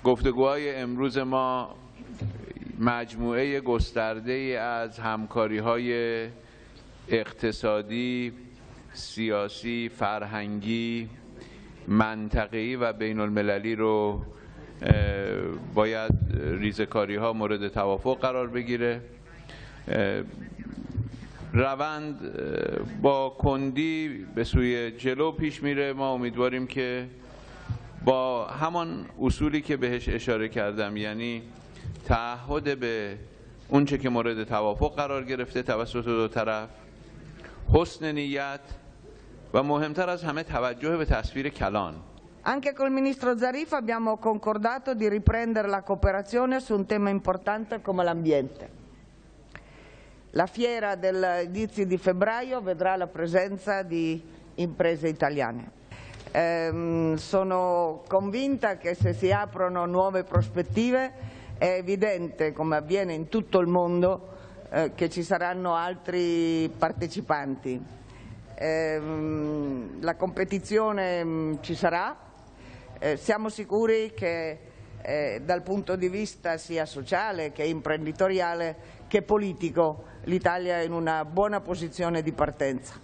گفتگوهای امروز ما مجموعه گسترده‌ای از همکاری‌های اقتصادی، سیاسی، فرهنگی، منطقه‌ای و بین‌المللی رو باید ریزه‌کاری‌ها مورد توافق قرار بگیره. روند با کندی به سوی جلو پیش میره. ما امیدواریم که با همان اصولی که بهش اشاره کردم، یعنی تعهد به اونچه که مورد توافق قرار گرفته توسط دو طرف، حسن نیت و مهمتر از همه توجه به تصویر کلان. Anche col ministro Zarif abbiamo concordato di riprendere la cooperazione su un tema importante come l'ambiente. La fiera degli inizi di febbraio vedrà la presenza di imprese italiane. Sono convinta che se si aprono nuove prospettive è evidente, come avviene in tutto il mondo, che ci saranno altri partecipanti. La competizione ci sarà. Siamo sicuri che dal punto di vista sia sociale che imprenditoriale che politico l'Italia è in una buona posizione di partenza.